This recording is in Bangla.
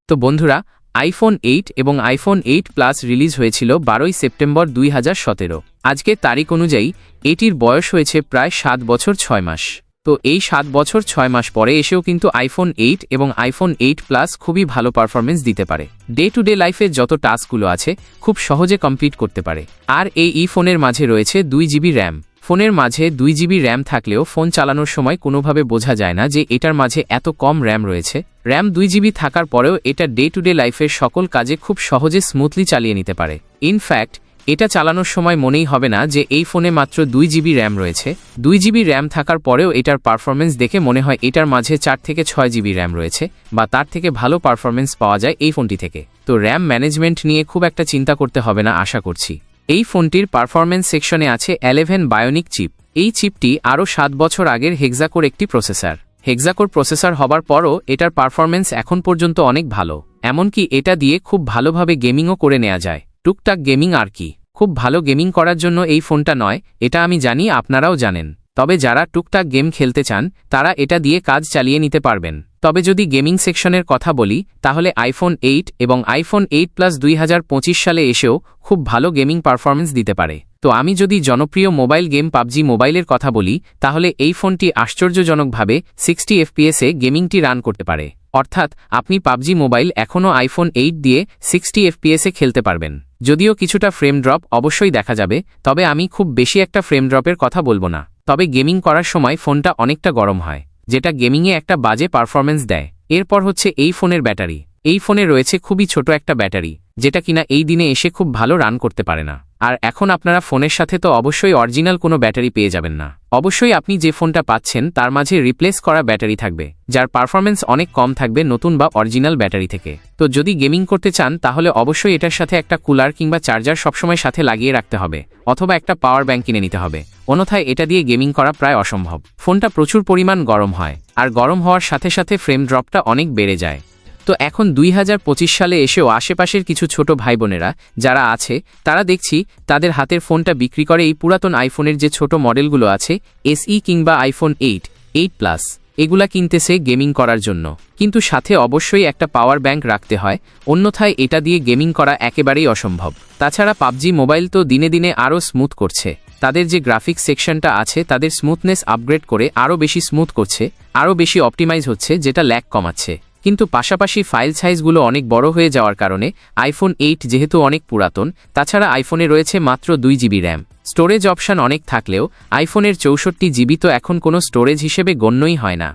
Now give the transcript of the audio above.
তো বন্ধুরা, আইফোন 8 এবং আইফোন 8 প্লাস রিলিজ হয়েছিল 12 সেপ্টেম্বর 2017। আজকের তারিখ অনুযায়ী এটির বয়স হয়েছে প্রায় 7 বছর 6 মাস। তো এই 7 বছর 6 মাস পরে এসেও কিন্তু আইফোন 8 এবং আইফোন 8 প্লাস খুবই ভালো পারফরমেন্স দিতে পারে। ডে টু ডে লাইফে যত টাস্কগুলো আছে খুব সহজে কমপ্লিট করতে পারে। আর এই ফোনের মাঝে রয়েছে 2 জিবি র্যাম। ফোনের মাঝে 2 জিবি র্যাম থাকলেও ফোন চালানোর সময় কোনোভাবে বোঝা যায় না যে এটার মাঝে এত কম র্যাম রয়েছে। র্যাম 2 জিবি থাকার পরেও এটা ডে টু ডে লাইফের সকল কাজে খুব সহজে স্মুথলি চালিয়ে নিতে পারে। ইনফ্যাক্ট এটা চালানোর সময় মনেই হবে না যে এই ফোনে মাত্র 2 জিবি র্যাম রয়েছে। 2 জিবি র্যাম থাকার পরেও এটার পারফরমেন্স দেখে মনে হয় এটার মাঝে 4 থেকে 6 জিবি র্যাম রয়েছে, বা তার থেকে ভালো পারফরমেন্স পাওয়া যায় এই ফোনটি থেকে। তো র্যাম ম্যানেজমেন্ট নিয়ে খুব একটা চিন্তা করতে হবে না আশা করছি। এই ফোনটির পারফরমেন্স সেকশনে আছে 11 বায়োনিক চিপ। এই চিপটি আরও 7 বছর আগের হেক্সাকোর একটি প্রসেসর। হেক্সাকোর প্রসেসর হবার পরও এটার পারফরমেন্স এখন পর্যন্ত অনেক ভালো। এমনকি এটা দিয়ে খুব ভালোভাবে গেমিংও করে নেওয়া যায়। টুকটাক গেমিং আর কি, খুব ভালো গেমিং করার জন্য এই ফোনটা নয়, এটা আমি জানি, আপনারাও জানেন। তবে যারা টুকটাক গেম খেলতে চান তারা এটা দিয়ে কাজ চালিয়ে নিতে পারবেন। তবে যদি গেমিং সেকশনের কথা বলি তাহলে আইফোন 8 এবং আইফোন 8 প্লাস 2025 সালে এসেও খুব ভালো গেমিং পারফরমেন্স দিতে পারে। তো আমি যদি জনপ্রিয় মোবাইল গেম পাবজি মোবাইলের কথা বলি তাহলে এই ফোনটি আশ্চর্যজনকভাবে 60 এফপিএসে গেমিংটি রান করতে পারে। অর্থাৎ আপনি পাবজি মোবাইল এখনও আইফোন 8 দিয়ে 60 এফপিএসে খেলতে পারবেন। যদিও কিছুটা ফ্রেম ড্রপ অবশ্যই দেখা যাবে, তবে আমি খুব বেশি একটা ফ্রেম ড্রপের কথা বলবো না। তবে গেমিং করার সময় ফোনটা অনেকটা গরম হয়, যেটা গেমিংয়ে একটা বাজে পারফরমেন্স দেয়। এরপর হচ্ছে এই ফোনের ব্যাটারি। এই ফোনে রয়েছে খুবই ছোট একটা ব্যাটারি, যেটা কিনা এই দিনে এসে খুব ভালো রান করতে পারে না। আর এখন আপনারা ফোনের সাথে তো অবশ্যই অরিজিনাল কোনো ব্যাটারি পেয়ে যাবেন না। অবশ্যই আপনি যে ফোনটা পাচ্ছেন তার মাঝে রিপ্লেস করা ব্যাটারি থাকবে, যার পারফরমেন্স অনেক কম থাকবে নতুন বা অরিজিনাল ব্যাটারি থেকে। তো যদি গেমিং করতে চান তাহলে অবশ্যই এটার সাথে একটা কুলার কিংবা চার্জার সবসময় সাথে লাগিয়ে রাখতে হবে, অথবা একটা পাওয়ার ব্যাংক কিনে নিতে হবে। অন্যথায় এটা দিয়ে গেমিং করা প্রায় অসম্ভব। ফোনটা প্রচুর পরিমাণ গরম হয়, আর গরম হওয়ার সাথে সাথে ফ্রেম ড্রপটা অনেক বেড়ে যায়। তো এখন 2025 সালে এসেও আশেপাশের কিছু ছোট ভাই বোনেরা যারা আছে তারা দেখছি তাদের হাতের ফোনটা বিক্রি করে এই পুরাতন আইফোনের যে ছোট মডেলগুলো আছে SE কিংবা আইফোন 8 প্লাস, এগুলা কিনতেছে গেমিং করার জন্য। কিন্তু সাথে অবশ্যই একটা পাওয়ার ব্যাংক রাখতে হয়, অন্যথায় এটা দিয়ে গেমিং করা একেবারেই অসম্ভব। তাছাড়া পাবজি মোবাইল তো দিনে দিনে আরও স্মুথ করছে। তাদের যে গ্রাফিক্স সেকশনটা আছে তাদের স্মুথনেস আপগ্রেড করে আরও বেশি স্মুথ করছে, আরও বেশি অপটিমাইজ হচ্ছে, যেটা ল্যাগ কমাচ্ছে। কিন্তু পাশাপাশি ফাইল সাইজগুলো অনেক বড় হয়ে যাওয়ার কারণে আইফোন 8 যেহেতু অনেক পুরাতন, তাছাড়া আইফোনে রয়েছে মাত্র 2 জিবি র্যাম। স্টোরেজ অপশান অনেক থাকলেও আইফোনের 64 জিবি তো এখন কোনো স্টোরেজ হিসেবে গণ্যই হয় না।